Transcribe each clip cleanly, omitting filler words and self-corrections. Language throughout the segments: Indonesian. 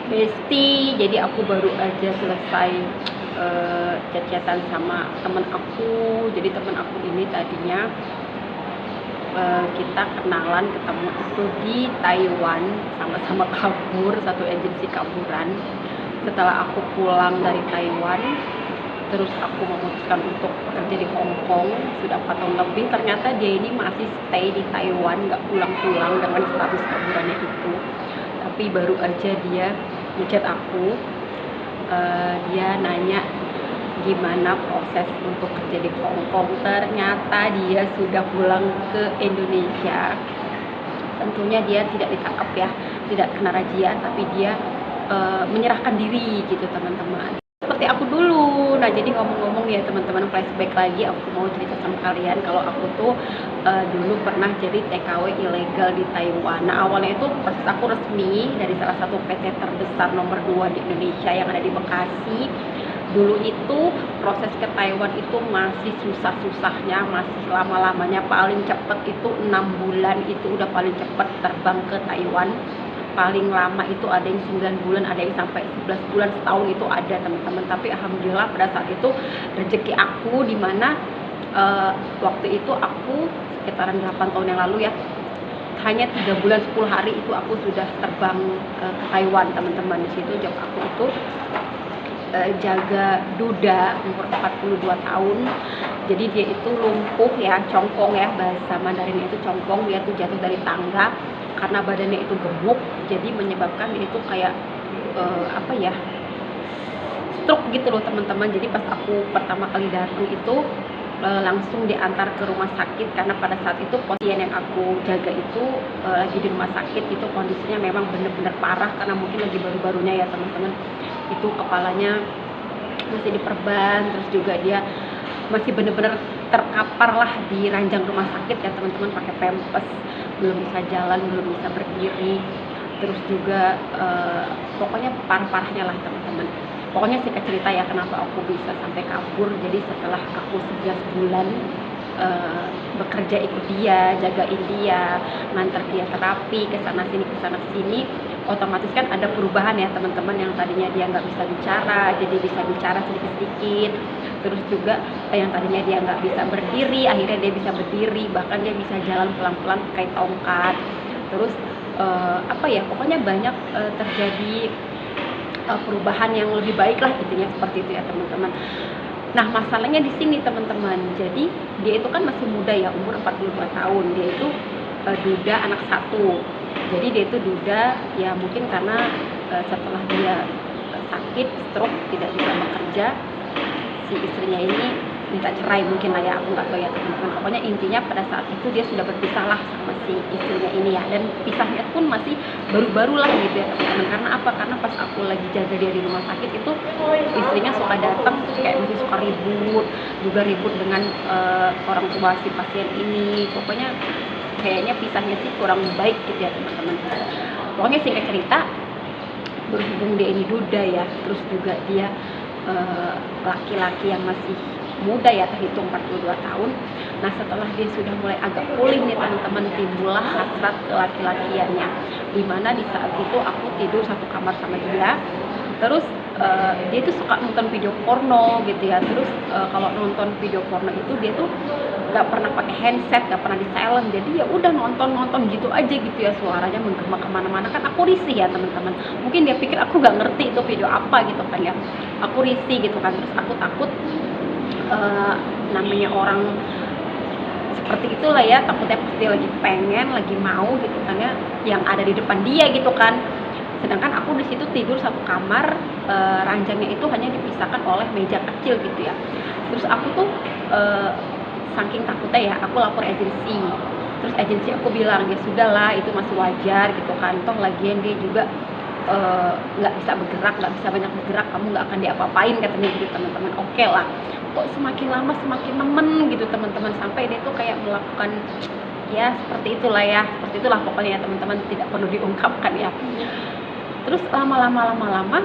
Besti, jadi aku baru aja selesai chat-chatan sama temen aku. Jadi temen aku ini tadinya kita kenalan ketemu itu di Taiwan, sama-sama kabur, satu agensi kaburan. Setelah aku pulang dari Taiwan, terus aku memutuskan untuk bekerja di Hong Kong sudah 4 tahun lebih. Ternyata dia ini masih stay di Taiwan, nggak pulang-pulang dengan status kaburannya itu. Tapi baru aja dia ngechat aku, dia nanya gimana proses untuk kerja di Hong Kong. Ternyata dia sudah pulang ke Indonesia. Tentunya dia tidak ditangkap ya, tidak kena razia, tapi dia menyerahkan diri gitu teman-teman, seperti aku dulu. Nah, jadi ngomong-ngomong ya teman-teman, flashback lagi, aku mau cerita sama kalian kalau aku tuh dulu pernah jadi TKW ilegal di Taiwan. Nah, awalnya itu pas aku resmi dari salah satu PT terbesar nomor 2 di Indonesia yang ada di Bekasi. Dulu itu proses ke Taiwan itu masih susah-susahnya, masih lama-lamanya. Paling cepet itu 6 bulan itu udah paling cepet terbang ke Taiwan. Paling lama itu ada yang 9 bulan, ada yang sampai 11 bulan, setahun itu ada teman-teman. Tapi alhamdulillah pada saat itu rezeki aku, dimana waktu itu aku sekitaran 8 tahun yang lalu ya, hanya 3 bulan 10 hari itu aku sudah terbang ke Taiwan teman-teman. Di situ job aku itu jaga duda umur 42 tahun. Jadi dia itu lumpuh ya, congkong ya, bahasa Mandarin itu congkong. Dia tuh jatuh dari tangga karena badannya itu gemuk, jadi menyebabkan dia itu kayak apa ya, stroke gitu loh teman-teman. Jadi pas aku pertama kali datang itu langsung diantar ke rumah sakit, karena pada saat itu pasien yang aku jaga itu lagi di rumah sakit. Itu kondisinya memang bener-bener parah karena mungkin lagi baru-barunya ya teman-teman. Itu kepalanya masih diperban, terus juga dia masih bener-bener terkapar lah di ranjang rumah sakit ya teman-teman, pakai pempes, belum bisa jalan, belum bisa berdiri. Terus juga pokoknya parah-parahnya lah teman-teman. Pokoknya singkat cerita ya, kenapa aku bisa sampai kabur. Jadi setelah aku 11 bulan bekerja ikut dia, jagain dia, nganter dia terapi ke sana sini, otomatis kan ada perubahan ya teman-teman. Yang tadinya dia nggak bisa bicara, jadi bisa bicara sedikit-sedikit. Terus juga yang tadinya dia nggak bisa berdiri, akhirnya dia bisa berdiri, bahkan dia bisa jalan pelan-pelan pakai tongkat. Terus apa ya, pokoknya banyak terjadi perubahan yang lebih baik lah intinya, seperti itu ya teman-teman. Nah, masalahnya di sini teman-teman. Jadi dia itu kan masih muda ya, umur 42 tahun. Dia itu duda anak satu. Jadi dia itu duda ya, mungkin karena setelah dia sakit stroke, tidak bisa bekerja, si istrinya ini minta cerai mungkin lah ya, aku nggak tahu ya teman-teman. Pokoknya intinya pada saat itu dia sudah berpisah lah sama si istrinya ini ya, dan pisahnya pun masih baru-baru lah gitu ya teman-teman. Karena apa? Karena pas aku lagi jaga dia di rumah sakit itu istrinya suka datang, terus kayak masih suka ribut, juga ribut dengan orang tua si pasien ini. Pokoknya kayaknya pisahnya sih kurang baik gitu ya teman-teman. Pokoknya singkat cerita, berhubung dia ini duda ya, terus juga dia laki-laki yang masih muda ya, terhitung 42 tahun. Nah, setelah dia sudah mulai agak pulih nih teman-teman, timbullah hasrat kelaki-lakiannya, dimana di saat itu aku tidur satu kamar sama dia. Terus dia tuh suka nonton video porno gitu ya. Terus kalau nonton video porno itu dia tuh nggak pernah pakai handset, nggak pernah di silent. Jadi ya udah nonton gitu aja gitu ya, suaranya menggema kemana-mana. Kan aku risih ya teman-teman, mungkin dia pikir aku nggak ngerti itu video apa gitu kan ya. Aku risih gitu kan, terus aku takut namanya orang seperti itulah ya, takutnya pasti lagi pengen, lagi mau gitu kan ya, yang ada di depan dia gitu kan. Sedangkan aku di situ tidur satu kamar, ranjangnya itu hanya dipisahkan oleh meja kecil gitu ya. Terus aku tuh saking takutnya ya, aku lapor agensi. Terus agensi aku bilang ya sudahlah, itu masih wajar gitu kan, toh lagian dia juga nggak bisa bergerak, nggak bisa banyak bergerak, kamu nggak akan diapa-apain katanya gitu teman-teman. Oke lah. Kok semakin lama semakin nemen gitu teman-teman, sampai dia tuh kayak melakukan ya seperti itulah ya, seperti itulah pokoknya ya teman-teman, tidak perlu diungkapkan ya. Terus lama-lama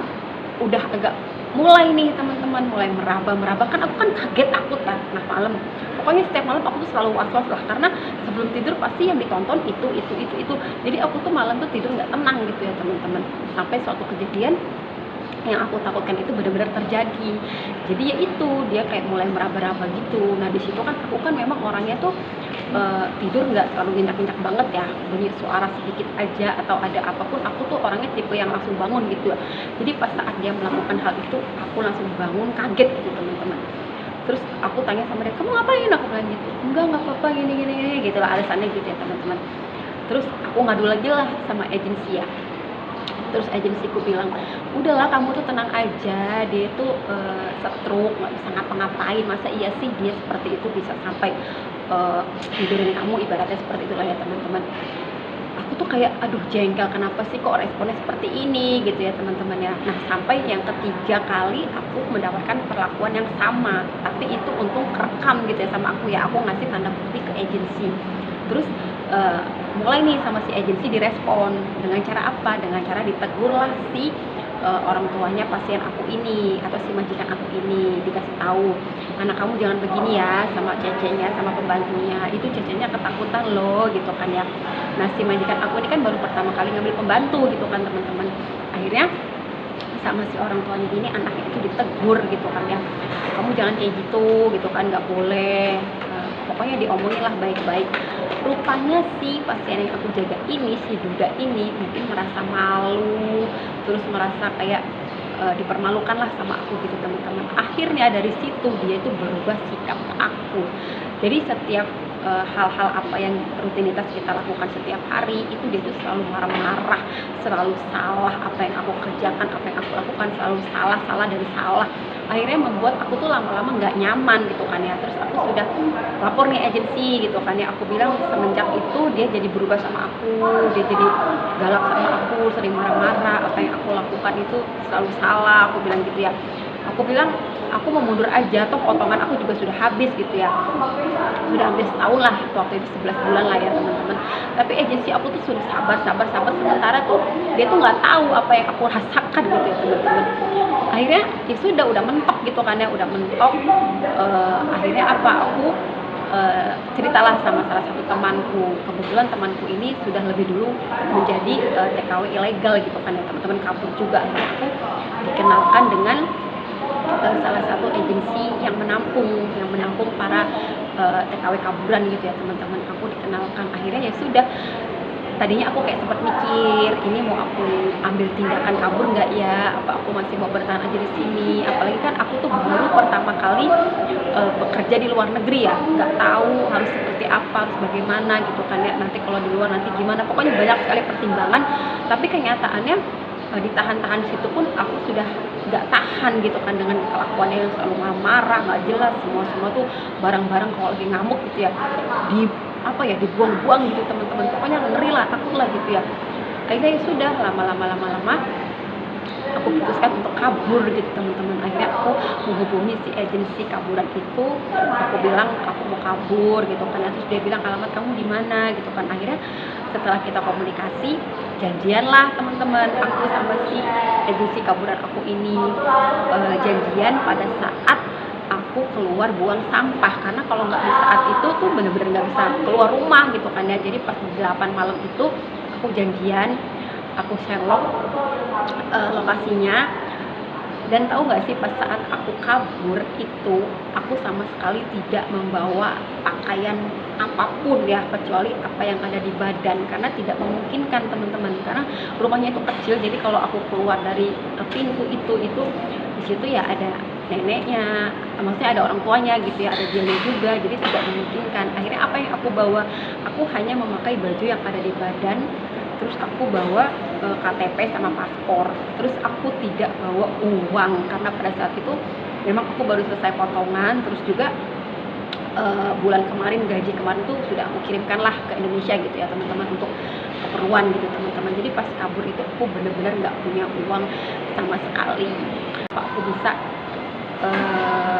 udah agak mulai nih teman-teman, mulai meraba-meraba, kan aku kan kaget, takut kan. Nah malam, pokoknya setiap malam aku tuh selalu was-was lah, karena sebelum tidur pasti yang ditonton itu. Jadi aku tuh malam tuh tidur nggak tenang gitu ya teman-teman. Sampai suatu kejadian yang aku takutkan itu benar-benar terjadi. Jadi ya itu, dia kayak mulai meraba-raba gitu. Nah di situ kan aku kan memang orangnya tuh tidur nggak terlalu nyenyak-nyenyak banget ya, bunyi suara sedikit aja atau ada apapun aku tuh orangnya tipe yang langsung bangun gitu. Jadi pas saat dia melakukan hal itu aku langsung bangun kaget gitu teman-teman. Terus aku tanya sama dia, kamu ngapain? Aku bilang gitu, nggak apa-apa, gini gitu lah alasannya gitu ya teman-teman. Terus aku ngadu lagi lah sama agensi ya. Terus agensiku bilang, udahlah kamu tuh tenang aja, dia tuh stroke, nggak bisa ngapa-ngapain, masa iya sih dia seperti itu bisa sampai tidurin kamu, ibaratnya seperti itulah ya teman-teman. Aku tuh kayak aduh jengkel, kenapa sih kok responnya seperti ini gitu ya teman-teman ya. Nah sampai yang ketiga kali aku mendapatkan perlakuan yang sama, tapi itu untung kerekam gitu ya sama aku ya, aku ngasih tanda bukti ke agensi. Terus mulai nih sama si agensi direspon dengan cara apa? Dengan cara ditegurlah si orang tuanya pasien aku ini atau si majikan aku ini, dikasih tahu, anak kamu jangan begini ya sama cecenya, sama pembantunya, itu cecenya ketakutan loh gitu kan ya. Nah si majikan aku ini kan baru pertama kali ngambil pembantu gitu kan teman-teman. Akhirnya sama si orang tuanya ini anaknya itu ditegur gitu kan ya, kamu jangan kayak gitu kan, nggak boleh. Pokoknya diomongin lah baik-baik. Rupanya si pasien yang aku jaga ini, si duda ini mungkin merasa malu, terus merasa kayak dipermalukan lah sama aku gitu teman-teman. Akhirnya dari situ dia itu berubah sikap ke aku. Jadi setiap hal-hal apa yang rutinitas kita lakukan setiap hari itu dia tuh selalu marah-marah, selalu salah, apa yang aku kerjakan, apa yang aku lakukan selalu salah dari salah. Akhirnya membuat aku tuh lama-lama nggak nyaman gitu kan ya. Terus aku sudah lapor nih agensi gitu kan ya, aku bilang semenjak itu dia jadi berubah sama aku, dia jadi galak sama aku, sering marah-marah, apa yang aku lakukan itu selalu salah, aku bilang gitu ya. Aku bilang aku mau mundur aja, toh potongan aku juga sudah habis gitu ya, sudah hampir setahun lah, waktu itu 11 bulan lah ya teman-teman. Tapi agensi aku tuh sudah sabar, sementara tuh dia tuh nggak tahu apa yang aku rasakan gitu ya teman-teman. Akhirnya ya sudah, udah mentok gitu kan ya, udah mentok. Akhirnya apa, aku ceritalah sama salah satu temanku. Kebetulan temanku ini sudah lebih dulu menjadi TKW ilegal gitu kan ya teman-teman, kabur juga. Akhirnya aku dikenalkan dengan salah satu agensi yang menampung para TKW kaburan gitu ya teman-teman. Aku dikenalkan, akhirnya ya sudah, tadinya aku kayak sempat mikir, ini mau aku ambil tindakan kabur nggak ya, apa aku masih mau bertahan aja di sini, apalagi kan aku tuh baru pertama kali bekerja di luar negeri ya, nggak tahu harus seperti apa, harus bagaimana gitu kan ya, nanti kalau di luar nanti gimana, pokoknya banyak sekali pertimbangan. Tapi kenyataannya ditahan-tahan situ pun aku sudah nggak tahan gitu kan, dengan kelakuannya yang selalu marah, nggak jelas, semua tuh barang-barang kalau lagi ngamuk gitu ya dibuang-buang gitu teman-teman. Pokoknya ngeri lah, takut lah gitu ya. Akhirnya ya sudah, lama-lama aku putuskan untuk kabur gitu teman-teman. Akhirnya aku menghubungi si agensi kaburan itu, aku bilang aku mau kabur gitu kan. Terus dia bilang alamat kamu di mana gitu kan. Akhirnya setelah kita komunikasi, janjian lah teman-teman, aku sama si agensi kaburan aku ini janjian pada saat aku keluar buang sampah, karena kalau nggak di saat itu tuh bener-bener nggak bisa keluar rumah gitu kan ya. Jadi pas 8 malam itu aku janjian, aku Sherlock lokasinya. Dan tahu nggak sih, pas saat aku kabur itu aku sama sekali tidak membawa pakaian apapun ya, kecuali apa yang ada di badan, karena tidak memungkinkan teman-teman, karena rumahnya itu kecil. Jadi kalau aku keluar dari pintu itu di situ ya ada neneknya, maksudnya ada orang tuanya gitu ya, ada dia juga, jadi tidak memungkinkan. Akhirnya apa yang aku bawa, aku hanya memakai baju yang ada di badan, terus aku bawa KTP sama paspor. Terus aku tidak bawa uang, karena pada saat itu memang aku baru selesai potongan. Terus juga bulan kemarin, gaji kemarin tuh sudah aku kirimkan lah ke Indonesia gitu ya teman-teman, untuk keperluan gitu teman-teman. Jadi pas kabur itu aku bener-bener nggak punya uang sama sekali. Aku bisa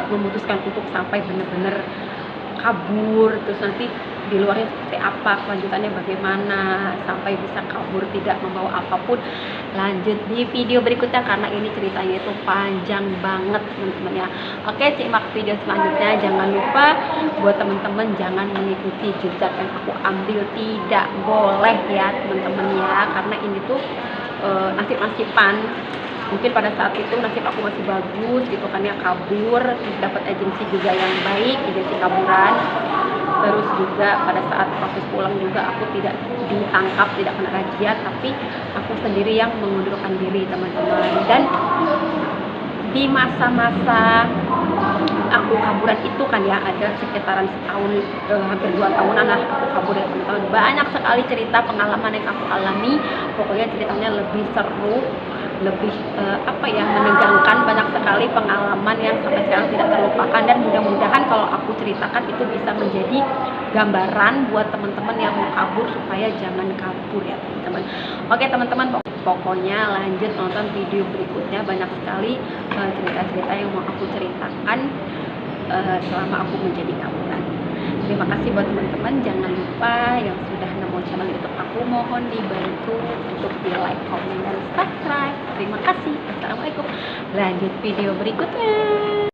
memutuskan untuk sampai bener-bener kabur, terus nanti di luarnya seperti apa, kelanjutannya bagaimana, sampai bisa kabur tidak membawa apapun. Lanjut di video berikutnya karena ini ceritanya itu panjang banget teman-teman ya. Oke, simak video selanjutnya. Jangan lupa buat teman-teman jangan mengikuti jejak yang aku ambil, tidak boleh ya teman-teman ya, karena ini tuh nasib-nasiban. Mungkin pada saat itu nasib aku masih bagus gitu kan ya, kabur, dapat agensi juga yang baik, agensi kaburan. Terus juga pada saat proses pulang juga aku tidak ditangkap, tidak kena razia, tapi aku sendiri yang mengundurkan diri teman-teman. Dan di masa-masa aku kaburan itu kan ya, ada sekitaran setahun, hampir 2 tahunan lah aku kabur ya teman-teman. Banyak sekali cerita pengalaman yang aku alami, pokoknya ceritanya lebih seru, lebih menegangkan. Banyak sekali pengalaman yang sampai sekarang tidak terlupakan, dan mudah-mudahan kalau aku ceritakan itu bisa menjadi gambaran buat teman-teman yang mau kabur supaya jangan kabur ya teman-teman. Oke teman-teman, pokoknya lanjut nonton video berikutnya, banyak sekali cerita-cerita yang mau aku ceritakan selama aku menjadi kaburan. Terima kasih buat teman-teman. Jangan lupa yang sudah nemu channel YouTube aku, mohon dibantu untuk di like, komen, dan subscribe. Terima kasih. Assalamualaikum. Lanjut video berikutnya.